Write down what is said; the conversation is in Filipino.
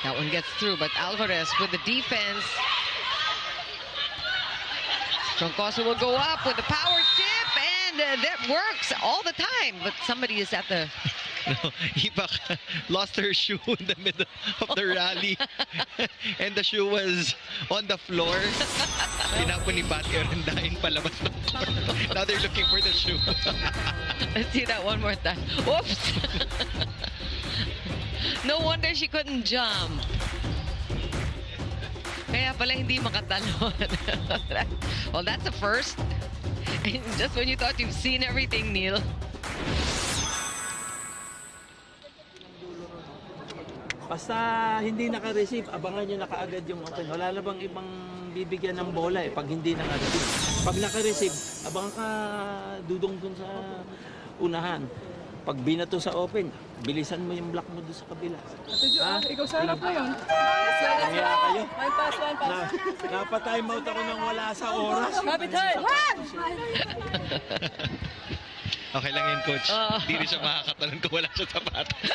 That one gets through, but Alvarez with the defense. Troncoso will go up with the power tip, and that works all the time. But somebody is at the... No, Ibak lost her shoe in the middle of the rally. And the shoe was on the floor. Tinapon ni Pati Orendain palabas ng floor. Now they're looking for the shoe. Let's see that one more time. Oops! No wonder she couldn't jump. Kaya pala hindi makatalon. Well, that's a first. Just when you thought you've seen everything, Neil. Basta hindi naka-receive, abangan nyo na kaagad yung open. Wala na bang ibang bibigyan ng bola pag hindi naka-receive. Pag naka-receive, abangan ka dudong dun sa unahan. Pag binato sa open, bilisan mo yung block mo doon sa kabila. Ikaw sa harap mo yun. Kaya kayo? One pass, one pass. Napatime out ako nang wala sa oras. Kapitan! Okay lang yun, Coach. Hindi rin siya makakatalon kung wala siya sapatos.